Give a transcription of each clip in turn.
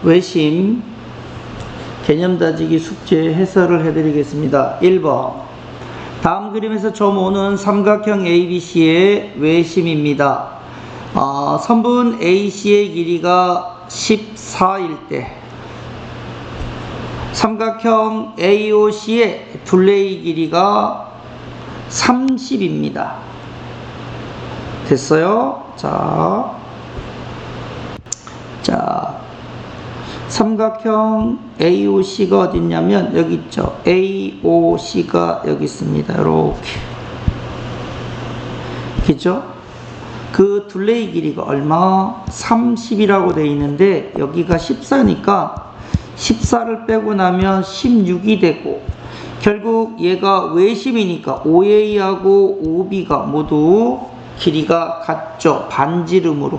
외심 개념 다지기 숙제 해설을 해드리겠습니다. 1번 다음 그림에서 점 5는 삼각형 ABC의 외심입니다. 선분 AC의 길이가 14일 때 삼각형 AOC의 둘레의 길이가 30입니다. 됐어요? 자, 삼각형 AOC가 어디 있냐면 여기 있죠. AOC가 여기 있습니다. 이렇게. 그죠? 그 둘레의 길이가 얼마? 30이라고 되어 있는데 여기가 14니까 14를 빼고 나면 16이 되고, 결국 얘가 외심이니까 OA하고 OB가 모두 길이가 같죠. 반지름으로.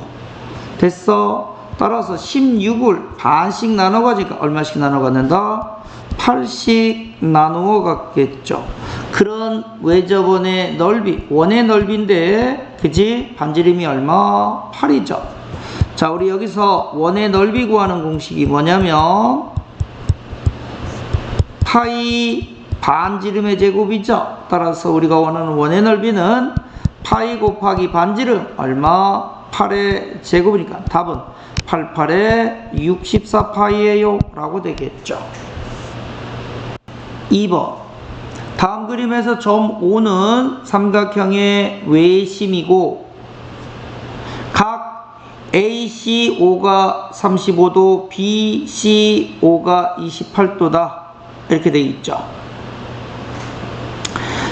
됐어? 따라서 16을 반씩 나눠 가지니까 얼마씩 나눠 갖는다? 8씩 나누어 갖겠죠. 그런 외접원의 넓이, 원의 넓이인데, 그지? 반지름이 얼마? 8이죠. 자, 우리 여기서 원의 넓이 구하는 공식이 뭐냐면 파이 반지름의 제곱이죠. 따라서 우리가 원하는 원의 넓이는 파이 곱하기 반지름 얼마? 8의 제곱이니까 답은 88에 64파이에요 라고 되겠죠. 2번 다음 그림에서 점 5는 삼각형의 외심이고 각 ACO가 35도, BCO가 28도다 이렇게 되어 있죠.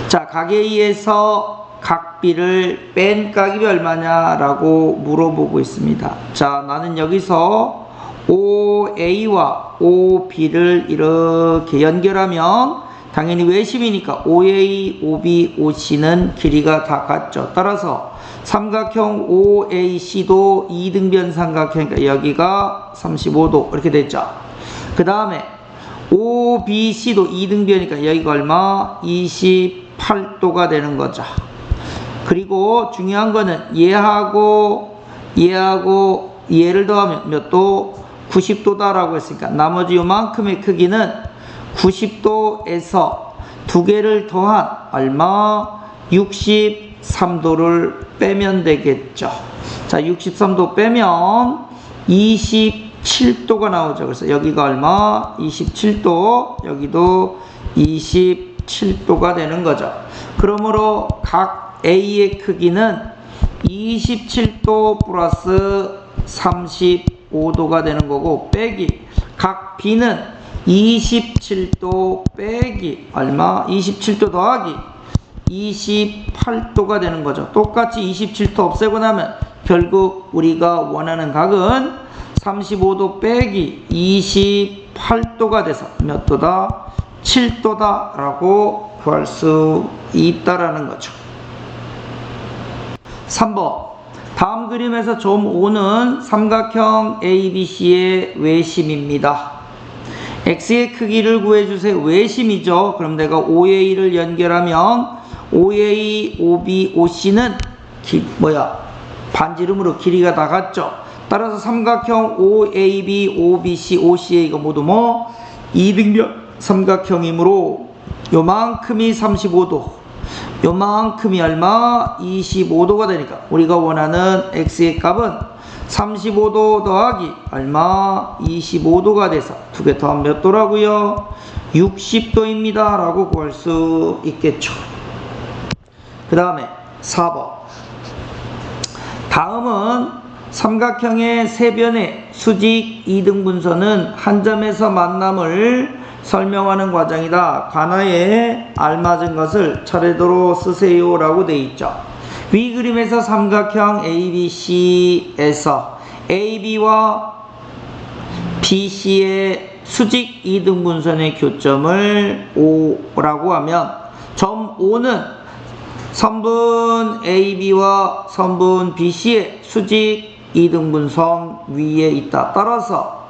자, 각 A에서 각 B를 뺀 깍이 얼마냐라고 물어보고 있습니다. 자, 나는 여기서 OA와 OB를 이렇게 연결하면 당연히 외심이니까 OA, OB, OC는 길이가 다 같죠. 따라서 삼각형 OAC도 2등변 삼각형이니까 여기가 35도 이렇게 됐죠. 그 다음에 OBC도 2등변이니까 여기가 얼마? 28도가 되는 거죠. 그리고 중요한 거는 얘하고 얘를 더하면 몇 도? 90도다라고 했으니까 나머지 요만큼의 크기는 90도에서 두 개를 더한 얼마? 63도를 빼면 되겠죠. 자, 63도 빼면 27도가 나오죠. 그래서 여기가 얼마? 27도, 여기도 27도가 되는 거죠. 그러므로 각 A의 크기는 27도 플러스 35도가 되는 거고, 빼기 각 B는 27도 빼기 얼마? 27도 더하기 28도가 되는 거죠. 똑같이 27도 없애고 나면 결국 우리가 원하는 각은 35도 빼기 28도가 돼서 몇 도다? 7도다 라고 구할 수 있다라는 거죠. 3번 다음 그림에서 점 5는 삼각형 ABC의 외심입니다. X의 크기를 구해주세요. 외심이죠. 그럼 내가 OA를 연결하면 OA, OB, OC는 반지름으로 길이가 다 같죠. 따라서 삼각형 OAB, OBC, OCA가 모두 2등변 삼각형이므로 요만큼이 35도, 요만큼이 얼마? 25도가 되니까 우리가 원하는 X의 값은 35도 더하기 얼마? 25도가 돼서 두 개 더하면 몇 도라고요? 60도입니다 라고 구할 수 있겠죠. 그 다음에 4번 다음은 삼각형의 세 변의 수직 이등분선은 한 점에서 만남을 설명하는 과정이다. 관하에 알맞은 것을 차례대로 쓰세요 라고 되어 있죠. 위 그림에서 삼각형 ABC에서 AB와 BC의 수직 이등분선의 교점을 O라고 하면 점 O는 선분 AB와 선분 BC의 수직 이등분선 위에 있다. 따라서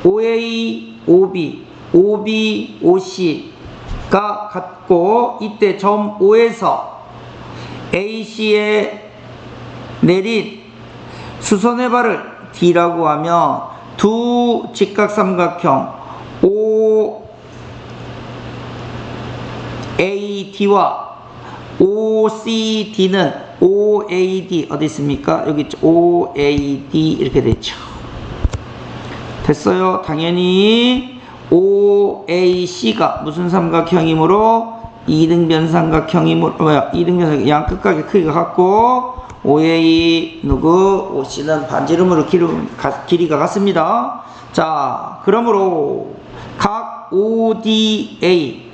OA, OB, OB, OC가 같고 이때 점 O에서 AC에 내린 수선의 발을 D라고 하면 두 직각삼각형 OAD와 OCD는 OAD 어디 있습니까? 여기 있죠. OAD 이렇게 되죠. 됐어요. 당연히 OAC가 무슨 삼각형이므로 이등변 삼각형이므로 이등변 삼각형 양 끝각의 크기가 같고 OA 누구 OC는 반지름으로 길이가 같습니다. 자, 그러므로 각 ODA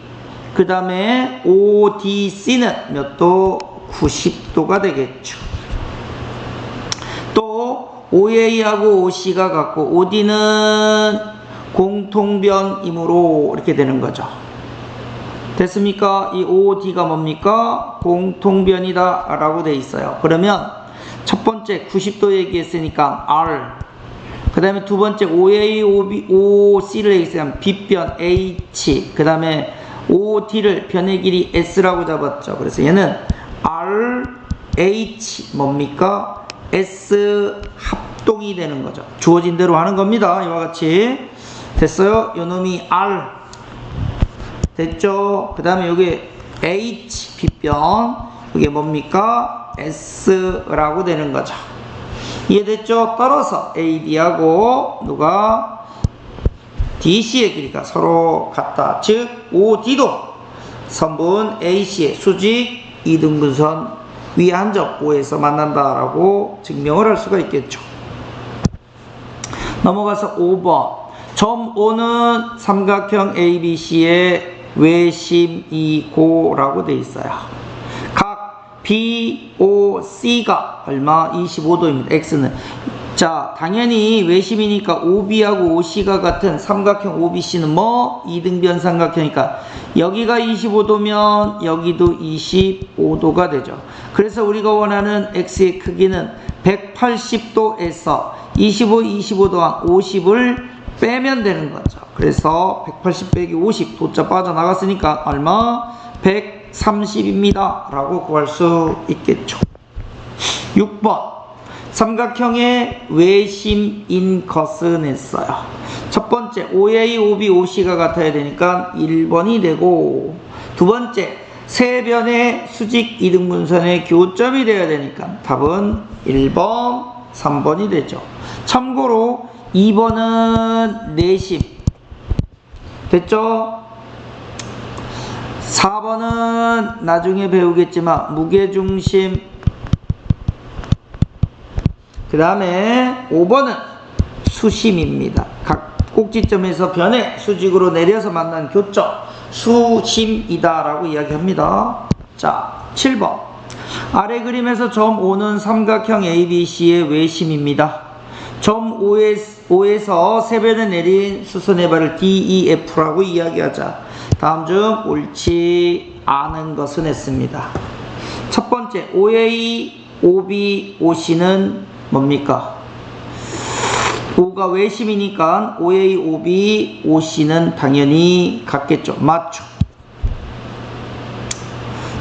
그 다음에 ODC는 몇 도? 90도가 되겠죠. 또 OA하고 OC가 같고 OD는 공통변이므로 이렇게 되는 거죠. 됐습니까? 이 OD가 뭡니까? 공통변이다 라고 돼 있어요. 그러면 첫 번째 90도 얘기했으니까 R, 그 다음에 두 번째 OA, OC를 얘기했으면 빗변 H, 그 다음에 OD를 변의 길이 S라고 잡았죠. 그래서 얘는 R, H 뭡니까? S 합동이 되는 거죠. 주어진 대로 하는 겁니다. 이와 같이. 됐어요? 요놈이 R 됐죠? 그 다음에 여기 H 빗변 이게 뭡니까? S라고 되는 거죠. 이해됐죠? 따라서 AD하고 누가 DC의 길이가 서로 같다. 즉 OD도 선분 AC의 수직 이등분선 위에 한 점 O에서 만난다라고 증명을 할 수가 있겠죠. 넘어가서 5번. 점 O는 삼각형 ABC의 외심이고라고 되어 있어요. 각 BOC가 얼마? 25도입니다. X는. 자, 당연히 외심이니까 OB하고 OC가 같은 삼각형 OBC는 뭐? 이등변 삼각형이니까 여기가 25도면 여기도 25도가 되죠. 그래서 우리가 원하는 X의 크기는 180도에서 25, 25 더한 50을 빼면 되는 거죠. 그래서 180 빼기 50 도자 빠져나갔으니까 얼마? 130입니다 라고 구할 수 있겠죠. 6번 삼각형의 외심인 것은 했어요. 첫 번째 OA, OB, OC가 같아야 되니까 1번이 되고, 두 번째 세 변의 수직 이등분선의 교점이 되어야 되니까 답은 1번, 3번이 되죠. 참고로 2번은 내심 됐죠? 4번은 나중에 배우겠지만 무게중심, 그 다음에 5번은 수심입니다. 각 꼭지점에서 변의 수직으로 내려서 만난 교점 수심이다 라고 이야기합니다. 자, 7번 아래 그림에서 점 O는 삼각형 ABC의 외심입니다. 점 O에서 세 변에 내린 수선의 발을 DEF라고 이야기하자. 다음 중 옳지 않은 것은 했습니다. 첫 번째 OA, OB, OC는 뭡니까? O가 외심이니까 OA, OB, OC는 당연히 같겠죠. 맞죠?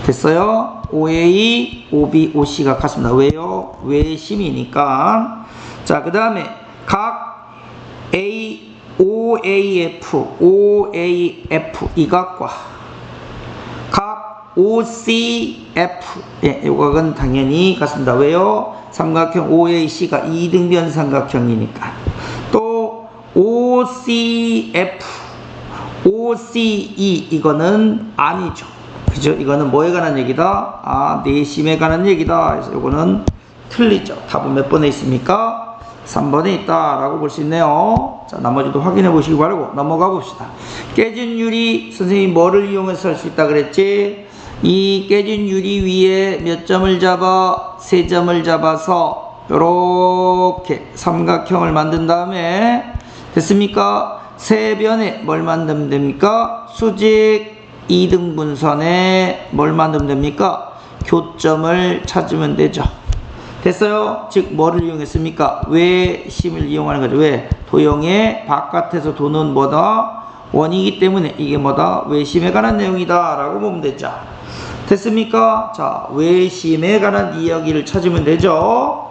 됐어요? OA, OB, OC가 같습니다. 왜요? 외심이니까. 자, 그 다음에 각 OAF, OAF 이 각과 각 OCF, 예, 이 각은 당연히 같습니다. 왜요? 삼각형 OAC가 이등변 삼각형이니까. 또 OCF, OCE 이거는 아니죠. 그죠? 이거는 뭐에 관한 얘기다? 아, 내심에 관한 얘기다. 그래서 이거는 틀리죠. 답은 몇 번에 있습니까? 3번에 있다라고 볼 수 있네요. 자, 나머지도 확인해 보시기 바라고 넘어가 봅시다. 깨진 유리, 선생님이 뭐를 이용해서 할 수 있다 그랬지? 이 깨진 유리 위에 몇 점을 잡아? 3점을 잡아서 이렇게 삼각형을 만든 다음에 됐습니까? 세 변에 뭘 만들면 됩니까? 수직 이등분선에 뭘 만들면 됩니까? 교점을 찾으면 되죠. 됐어요? 즉 뭐를 이용했습니까? 외심을 이용하는 거죠. 왜? 도형의 바깥에서 도는 뭐다? 원이기 때문에 이게 뭐다? 외심에 관한 내용이다 라고 보면 되죠. 됐습니까? 자, 외심에 관한 이야기를 찾으면 되죠.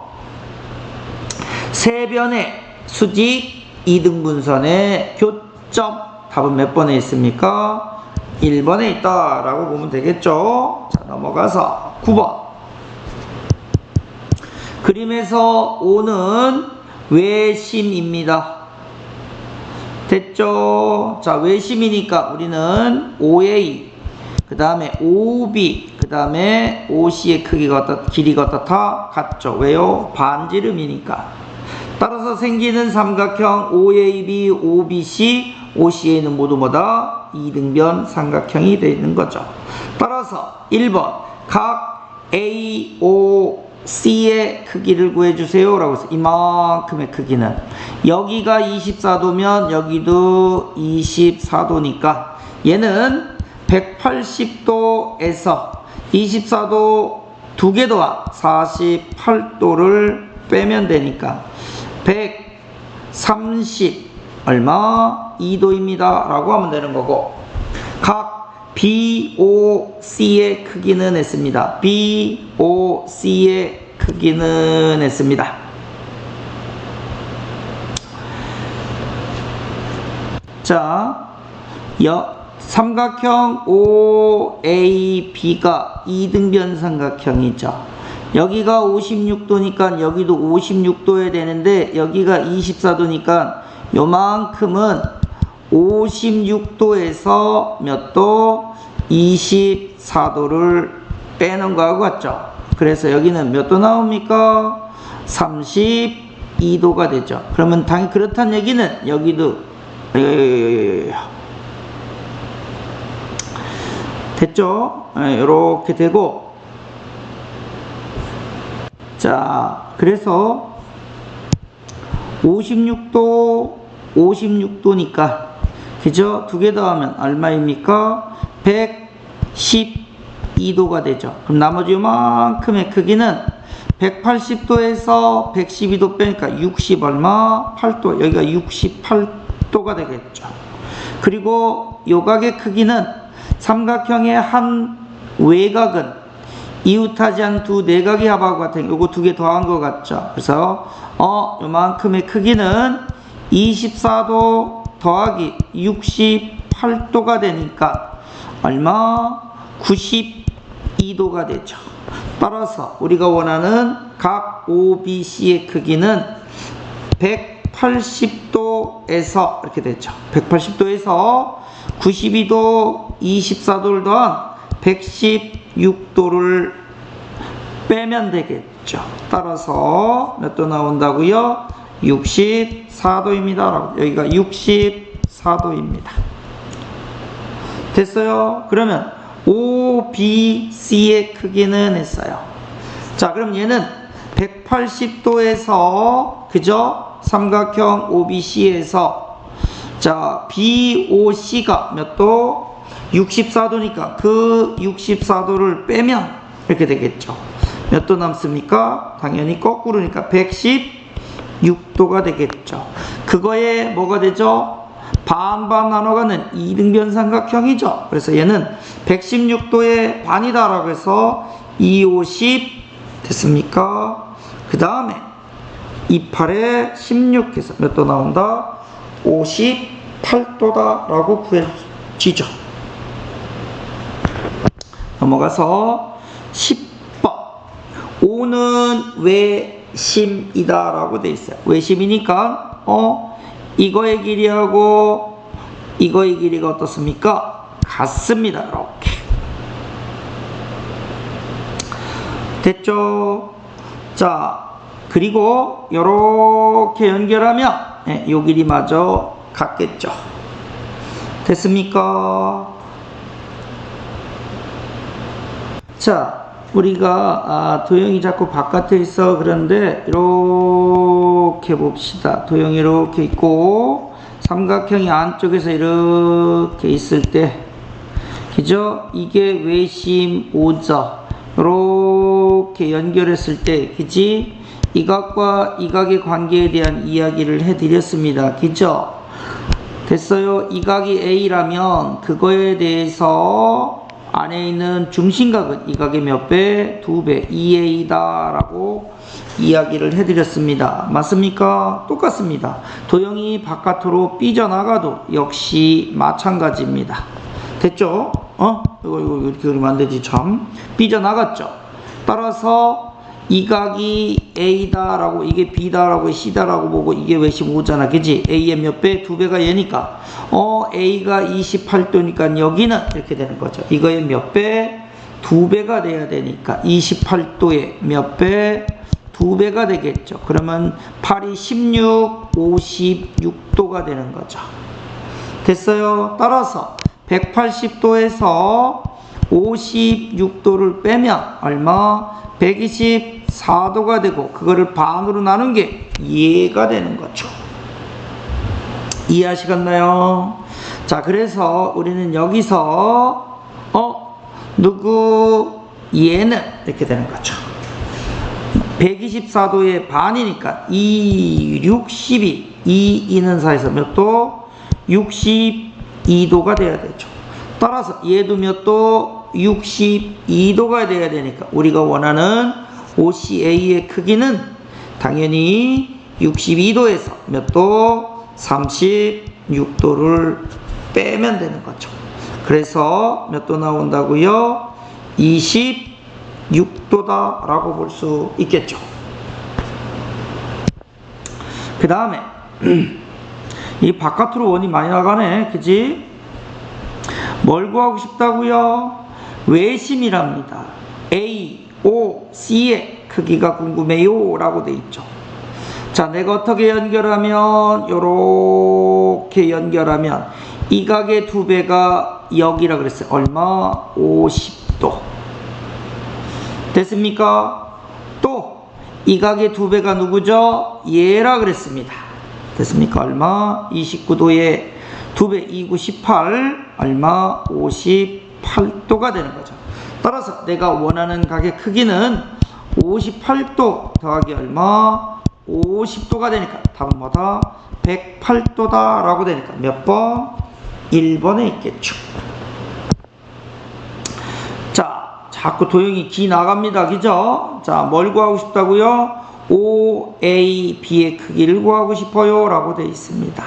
세 변의 수직 이등분선의 교점 답은 몇 번에 있습니까? 1번에 있다 라고 보면 되겠죠. 자, 넘어가서 9번 그림에서 O는 외심입니다. 됐죠? 자, 외심이니까 우리는 OA 그 다음에 OB 그 다음에 OC의 크기가 길이가 어떻다? 같죠. 왜요? 반지름이니까. 따라서 생기는 삼각형 OAB, OBC, OCA는 모두 뭐다? 이등변 삼각형이 되는 거죠. 따라서 1번 각 AOC의 크기를 구해주세요 라고 해서 이만큼의 크기는 여기가 24도면 여기도 24도니까 얘는 180도에서 24도 두 개 더한 48도를 빼면 되니까 130 얼마? 2도입니다 라고 하면 되는 거고 각 BOC의 크기는 했습니다. BOC의 크기는 했습니다. 자, 삼각형 OAB가 이등변 삼각형이죠. 여기가 56도니까 여기도 56도여야 되는데 여기가 24도니까 요만큼은 56도에서 몇 도? 24도를 빼는 거하고 같죠. 그래서 여기는 몇 도 나옵니까? 32도가 되죠. 그러면 당연히 그렇다는 얘기는 여기도 됐죠? 이렇게 되고 자, 그래서 56도니까 그죠? 두 개 더하면 얼마입니까? 112도가 되죠. 그럼 나머지 요만큼의 크기는 180도에서 112도 빼니까 60 얼마? 8도. 여기가 68도가 되겠죠. 그리고 요각의 크기는 삼각형의 한 외곽은 이웃하지 않은 두 내각의 합하고 같은 요거 두 개 더한 것 같죠. 그래서 요만큼의 크기는 24도 더하기 68도가 되니까 얼마? 92도가 되죠. 따라서 우리가 원하는 각 OBC의 크기는 180도에서 이렇게 되죠. 180도에서 92도 24도를 더한 116도를 빼면 되겠죠. 따라서 몇 도 나온다고요? 64도입니다. 여기가 64도입니다. 됐어요? 그러면 OBC의 크기는 했어요. 자, 그럼 얘는 180도에서 그죠? 삼각형 OBC에서 자, BOC가 몇 도? 64도니까 그 64도를 빼면 이렇게 되겠죠. 몇 도 남습니까? 당연히 거꾸로니까 116도가 되겠죠. 그거에 뭐가 되죠? 반반 나눠가는 이등변 삼각형이죠. 그래서 얘는 116도의 반이다라고 해서 250 됐습니까? 그 다음에 28에 16해서 몇 도 나온다? 58도다 라고 구해지죠. 넘어가서 10번 O는 외심이다 라고 돼 있어요. 외심이니까 이거의 길이하고 이거의 길이가 어떻습니까? 같습니다. 이렇게 됐죠? 자, 그리고 이렇게 연결하면 요 길이마저 같겠죠. 됐습니까? 자, 우리가 도형이 자꾸 바깥에 있어. 그런데 이렇게 봅시다. 도형이 이렇게 있고 삼각형이 안쪽에서 이렇게 있을 때 그죠? 이게 외심 오죠. 이렇게 연결했을 때 그지? 이 각과 이 각의 관계에 대한 이야기를 해드렸습니다. 그죠? 됐어요? 이 각이 A라면 그거에 대해서 안에 있는 중심각은 이 각의 몇 배? 2배, 2A다 라고 이야기를 해드렸습니다. 맞습니까? 똑같습니다. 도형이 바깥으로 삐져나가도 역시 마찬가지입니다. 됐죠? 이거 이렇게 그리면 안 되지, 참. 삐져나갔죠? 따라서 이 각이 A다라고, 이게 B다라고, C다라고 보고, 이게 왜 15잖아. 그지? A의 몇 배? 2배가 얘니까. A가 28도니까 여기는 이렇게 되는 거죠. 이거의 몇 배? 2배가 돼야 되니까 28도에 몇 배? 2배가 되겠죠. 그러면 8이 16, 56도가 되는 거죠. 됐어요? 따라서 180도에서 56도를 빼면 얼마? 124도가 되고, 그거를 반으로 나눈 게 얘가 되는 거죠. 이해하시겠나요? 자, 그래서 우리는 여기서 얘는 이렇게 되는 거죠. 124도의 반이니까 62 이는 사이에서 몇 도? 62도가 돼야 되죠. 따라서 얘도 몇 도? 62도가 돼야 되니까 우리가 원하는 OCA의 크기는 당연히 62도에서 몇 도? 36도를 빼면 되는 거죠. 그래서 몇 도 나온다고요? 26도다 라고 볼 수 있겠죠. 그 다음에 이 바깥으로 원이 많이 나가네, 그지? 뭘 구하고 싶다고요? 외심이랍니다. A, O, C의 크기가 궁금해요 라고 돼 있죠. 자, 내가 어떻게 연결하면, 요렇게 연결하면 이 각의 2배가 여기라 그랬어요. 얼마? 50도. 됐습니까? 또 이 각의 2배가 누구죠? 얘라 그랬습니다. 됐습니까? 얼마? 29도에 2배 29, 18 얼마? 58도가 되는 거죠. 따라서 내가 원하는 각의 크기는 58도 더하기 얼마? 50도가 되니까 답은 뭐다? 108도다 라고 되니까 몇 번? 1번에 있겠죠. 자, 자꾸 도형이 기 나갑니다. 그죠? 자, 뭘 구하고 싶다고요? OA, B의 크기를 구하고 싶어요 라고 되어 있습니다.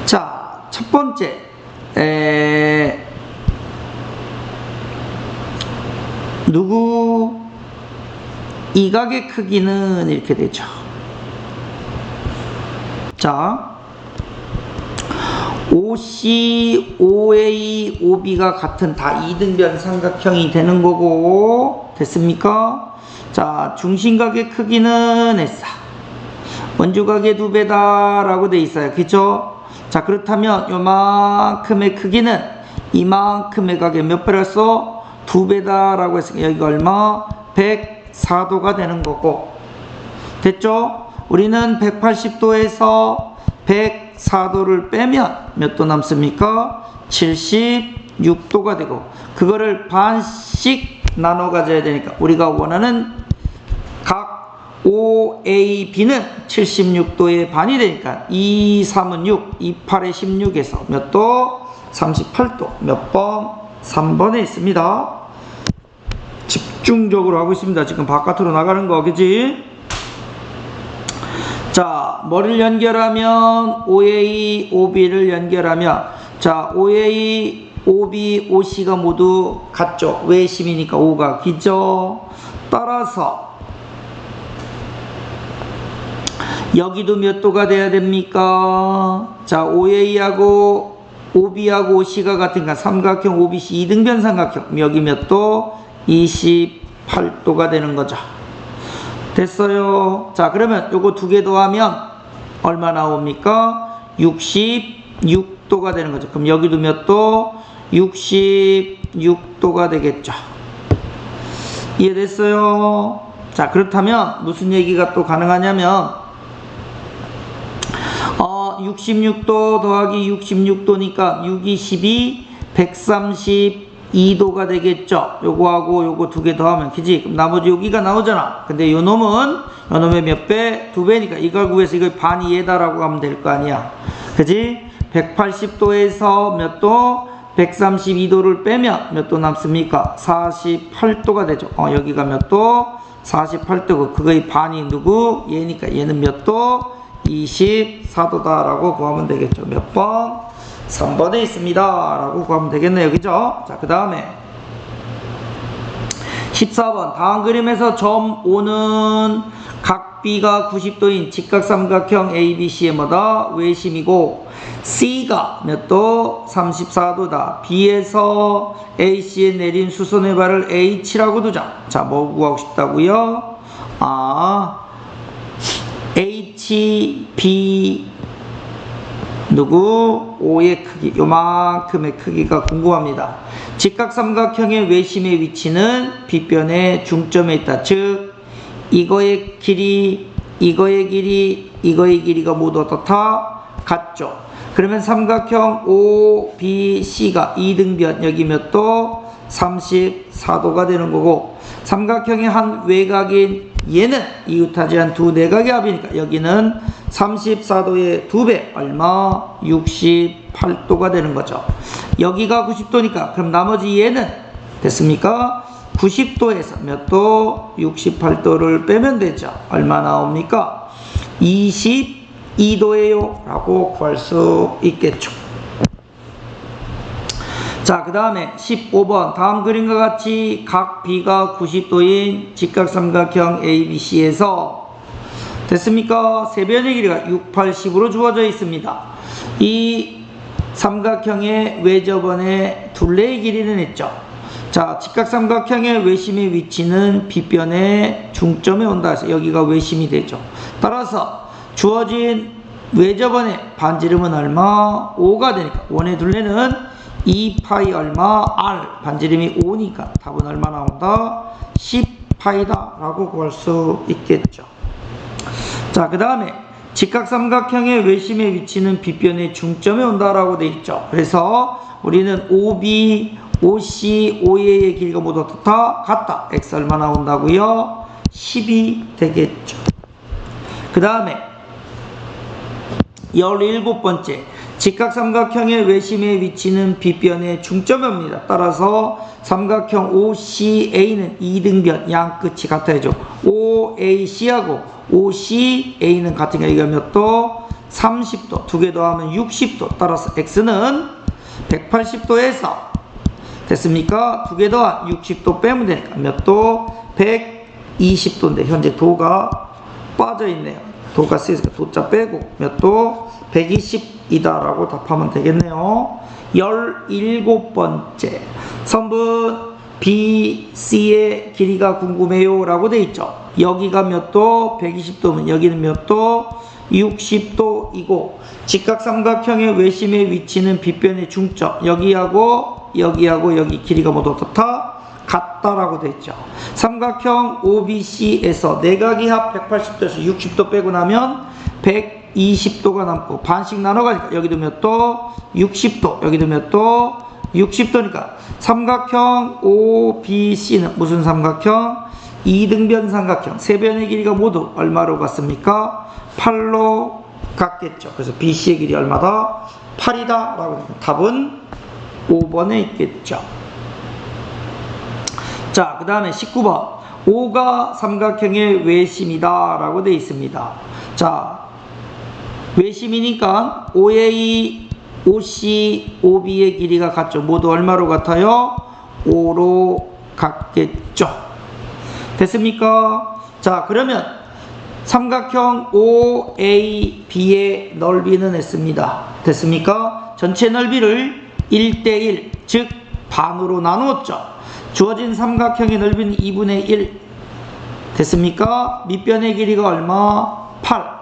자, 첫 번째 이 각의 크기는 이렇게 되죠. 자, OC, OA, OB가 같은 다 이등변 삼각형이 되는 거고, 됐습니까? 자, 중심각의 크기는 S, 원주각의 2배다 라고 돼 있어요. 그쵸? 자, 그렇다면 요만큼의 크기는 이만큼의 각의 몇 배라서 2배다 라고 했으니까 여기가 얼마? 104도가 되는 거고, 됐죠? 우리는 180도에서 104도를 빼면 몇 도 남습니까? 76도가 되고, 그거를 반씩 나눠 가져야 되니까 우리가 원하는 각 OAB는 76도의 반이 되니까 2, 3은 6, 2, 8에 16에서 몇 도? 38도. 몇 번? 3번에 있습니다. 집중적으로 하고 있습니다. 지금 바깥으로 나가는 거, 그지? 자, 뭐를 연결하면? OA, OB를 연결하면, 자, OA, OB, OC가 모두 같죠? 외심이니까 O가 기죠? 따라서 여기도 몇 도가 돼야 됩니까? 자, OA하고 OB하고 OC가 같으니까 삼각형 OBC 이등변 삼각형, 여기 몇 도? 28도가 되는 거죠. 됐어요. 자, 그러면 요거 2개 더하면 얼마 나옵니까? 66도가 되는 거죠. 그럼 여기도 몇 도? 66도가 되겠죠. 이해됐어요? 자, 그렇다면 무슨 얘기가 또 가능하냐면 66도 더하기 66도니까 6, 12, 132도가 되겠죠. 요거하고 요거 2개 더하면, 그지? 그럼 나머지 여기가 나오잖아. 근데 요 놈의 몇 배? 2배니까 이걸 구해서 이걸 반이 얘다라고 하면 될 거 아니야. 그지? 180도에서 몇 도? 132도를 빼면 몇 도 남습니까? 48도가 되죠. 여기가 몇 도? 48도고 그거의 반이 누구? 얘니까 얘는 몇 도? 24도다 라고 구하면 되겠죠. 몇 번? 3번에 있습니다 라고 구하면 되겠네요. 그죠? 자, 그 다음에 14번 다음 그림에서 점 O는 각 B가 90도인 직각삼각형 ABC의 뭐다? 외심이고 C가 몇 도? 34도다. B에서 AC에 내린 수선의 발을 H라고 두자. 자, 뭐 구하고 싶다고요? HB 누구? O의 크기, 요만큼의 크기가 궁금합니다. 직각삼각형의 외심의 위치는 B변의 중점에 있다. 즉 이거의 길이, 이거의 길이, 이거의 길이가 모두 어떻다? 같죠. 그러면 삼각형 OBC가 2등변, 여기 몇 도? 34도가 되는 거고, 삼각형의 한 외곽인 얘는 이웃하지한 두 내각의 합이니까 여기는 34도의 2배, 얼마? 68도가 되는 거죠. 여기가 90도니까 그럼 나머지 얘는 됐습니까? 90도에서 몇 도? 68도를 빼면 되죠. 얼마 나옵니까? 22도예요 라고 구할 수 있겠죠. 자, 그 다음에 15번 다음 그림과 같이 각 B가 90도인 직각삼각형 ABC에서 됐습니까? 세변의 길이가 6, 80으로 주어져 있습니다. 이 삼각형의 외접원의 둘레의 길이는 했죠. 자, 직각삼각형의 외심의 위치는 B변의 중점에 온다 해서 여기가 외심이 되죠. 따라서 주어진 외접원의 반지름은 얼마? 5가 되니까 원의 둘레는 2파이 얼마? R 반지름이 5니까 답은 얼마 나온다? 10파이다 라고 구할 수 있겠죠. 자, 그 다음에 직각삼각형의 외심의 위치는 B변의 중점에 온다라고 되어 있죠. 그래서 우리는 OB, OC, OA의 길이가 모두 어떻다? 같다. X 얼마 나온다고요? 10이 되겠죠. 그 다음에 17번째 직각삼각형의 외심의 위치는 B변의 중점에 옵니다. 따라서 삼각형 OCA는 2등변 양 끝이 같아야죠. OAC하고 OCA는 같은 게 여기가 몇 도? 30도. 두 개 더하면 60도. 따라서 X는 180도에서 됐습니까? 두 개 더한 60도 빼면 되니까 몇 도? 120도인데 현재 도가 빠져 있네요. 도가 쓰여서 도자 빼고 몇 도? 120이다 라고 답하면 되겠네요. 17번째 선분 BC의 길이가 궁금해요 라고 되어 있죠. 여기가 몇 도? 120도면 여기는 몇 도? 60도이고 직각삼각형의 외심의 위치는 B변의 중점 여기하고 여기 길이가 모두 어떻다? 같다라고 되어 있죠. 삼각형 OBC에서 내각이 합 180도에서 60도 빼고 나면 120도가 남고 반씩 나눠가니까 여기도 몇 도? 60도. 여기도 몇 도? 60도니까 삼각형 OBC는 무슨 삼각형? 2등변 삼각형. 세 변의 길이가 모두 얼마로 같습니까? 8로 같겠죠. 그래서 BC의 길이 얼마다? 8이다 라고 합니다. 답은 5번에 있겠죠. 자, 그 다음에 19번 5가 삼각형의 외심이다 라고 되어 있습니다. 자, 외심이니까 OA, OC, OB의 길이가 같죠. 모두 얼마로 같아요? 5로 같겠죠. 됐습니까? 자, 그러면 삼각형 OAB의 넓이는 했습니다. 됐습니까? 전체 넓이를 1대1, 즉 반으로 나누었죠. 주어진 삼각형의 넓이는 2분의 1 됐습니까? 밑변의 길이가 얼마? 8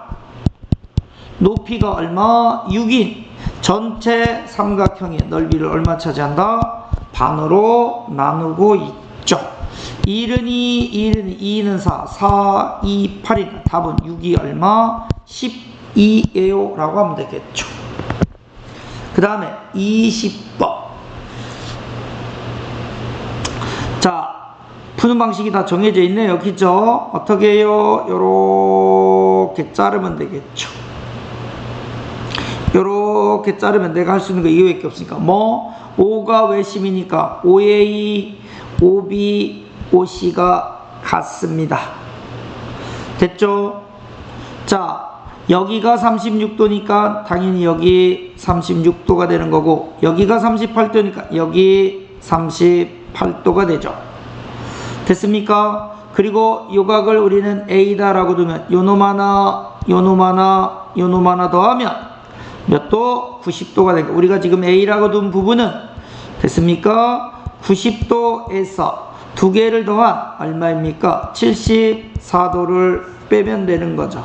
높이가 얼마? 6인 전체 삼각형의 넓이를 얼마 차지한다? 반으로 나누고 있죠. 1은 2, 1은 2는 4, 4, 2, 8이니까 답은 6이 얼마? 12예요 라고 하면 되겠죠. 그 다음에 20번 자, 푸는 방식이 다 정해져 있네요. 그죠? 어떻게 해요? 요렇게 자르면 되겠죠. 요렇게 이렇게 자르면 내가 할 수 있는 거 이거밖에 없으니까 뭐 5가 외심이니까 OA, OB, OC가 같습니다. 됐죠? 자, 여기가 36도니까 당연히 여기 36도가 되는 거고, 여기가 38도니까 여기 38도가 되죠. 됐습니까? 그리고 요 각을 우리는 A다라고 두면 요놈 하나, 요놈 하나, 요놈 하나 더하면 몇 도? 90도가 되니까 우리가 지금 A라고 둔 부분은 됐습니까? 90도에서 두 개를 더한 얼마입니까? 74도를 빼면 되는 거죠.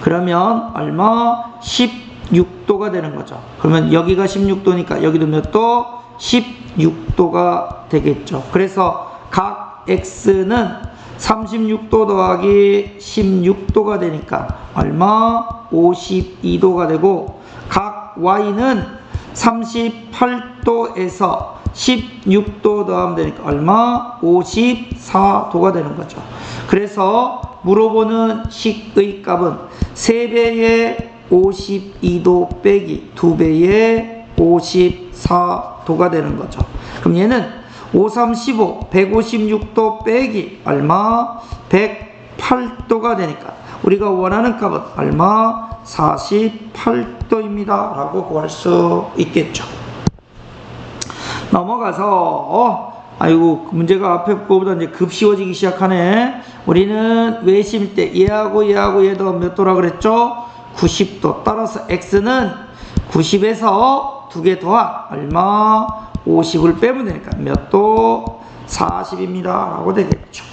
그러면 얼마? 16도가 되는 거죠. 그러면 여기가 16도니까 여기도 몇 도? 16도가 되겠죠. 그래서 각 X는 36도 더하기 16도가 되니까 얼마? 52도가 되고, 각 Y는 38도에서 16도 더하면 되니까 얼마? 54도가 되는 거죠. 그래서 물어보는 식의 값은 3배의 52도 빼기 2배의 54도가 되는 거죠. 그럼 얘는 5, 3, 15, 156도 빼기 얼마? 108도가 되니까 우리가 원하는 값은 얼마? 48도입니다 라고 구할 수 있겠죠. 넘어가서 아이고 문제가 앞에 거보다 이제 급 쉬워지기 시작하네. 우리는 외심일 때 얘하고 얘도 몇 도라 그랬죠? 90도. 따라서 X는 90에서 두 개 더한 얼마? 50을 빼면 되니까 몇 도? 40입니다 라고 되겠죠.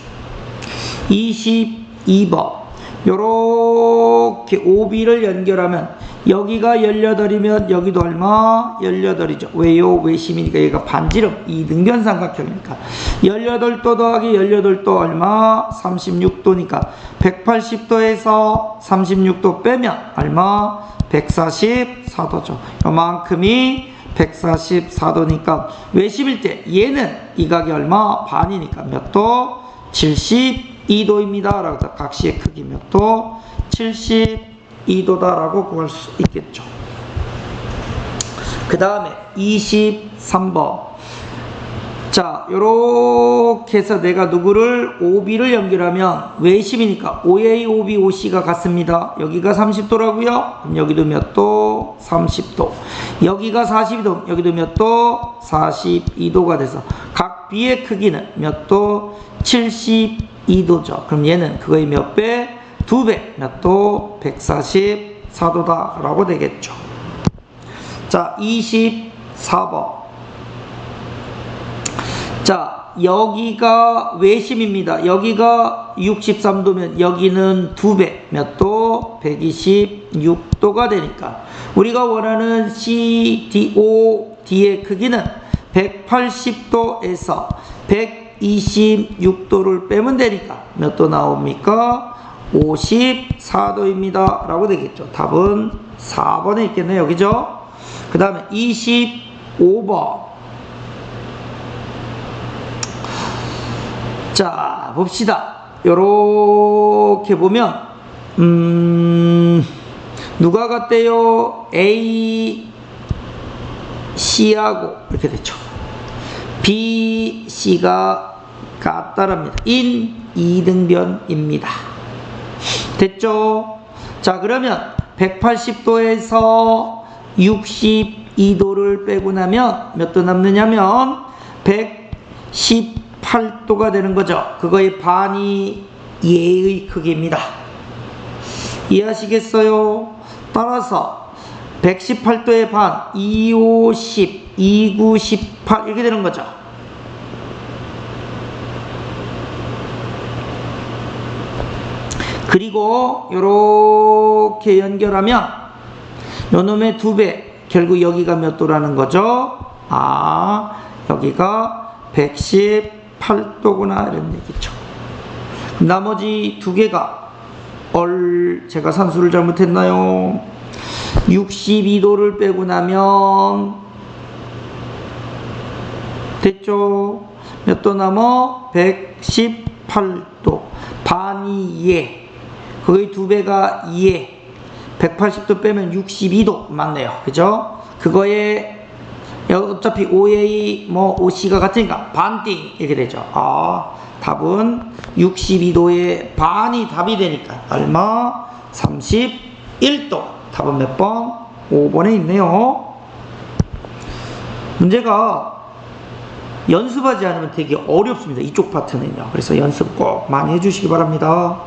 22번 요렇게 OB를 연결하면 여기가 18이면 여기도 얼마? 18이죠. 왜요? 외심이니까 얘가 반지름 이등변 삼각형이니까 18도 더하기 18도 얼마? 36도니까 180도에서 36도 빼면 얼마? 144도죠. 요만큼이 144도니까 외심일 때 얘는 이 각이 얼마? 반이니까 몇 도? 72도입니다 라고 각시의 크기 몇 도? 72도다 라고 구할 수 있겠죠. 그 다음에 23번. 자, 요렇게 해서 내가 누구를? OB를 연결하면 외심이니까 OA, OB, OC가 같습니다. 여기가 30도라고요? 그럼 여기도 몇 도? 30도. 여기가 42도, 여기도 몇 도? 42도가 돼서 각 B의 크기는 몇 도? 72도죠. 그럼 얘는 그거의 몇 배? 2배. 몇 도? 144도다 라고 되겠죠. 자, 24번. 자, 여기가 외심입니다. 여기가 63도면 여기는 2배. 몇 도? 126도가 되니까 우리가 원하는 CDOD의 크기는 180도에서 126도를 빼면 되니까 몇 도 나옵니까? 54도입니다 라고 되겠죠. 답은 4번에 있겠네요. 여기죠. 그 다음에 25번. 자, 봅시다. 요렇게 보면 누가 같대요? A, C하고 이렇게 됐죠. B, C가 같다랍니다. 인 이등변입니다. 됐죠? 자, 그러면 180도에서 62도를 빼고 나면 몇 도 남느냐면 118도가 되는 거죠. 그거의 반이 얘의 크기입니다. 이해하시겠어요? 따라서 118도의 반 250, 2918 이렇게 되는 거죠. 그리고 이렇게 연결하면 요놈의 2배 결국 여기가 몇 도라는 거죠? 아, 여기가 118도구나 이런 얘기죠. 나머지 두 개가 제가 산수를 잘못했나요? 62도를 빼고 나면 됐죠? 몇 도 남어? 118도. 반이 얘. 거의 2배가 얘. 180도 빼면 62도 맞네요. 그죠? 그거에 어차피 OA 뭐 OC가 같으니까 반띵 이렇게 되죠. 답은 62도의 반이 답이 되니까 얼마? 31도. 답은 몇 번? 5번에 있네요. 문제가 연습하지 않으면 되게 어렵습니다. 이쪽 파트는요. 그래서 연습 꼭 많이 해주시기 바랍니다.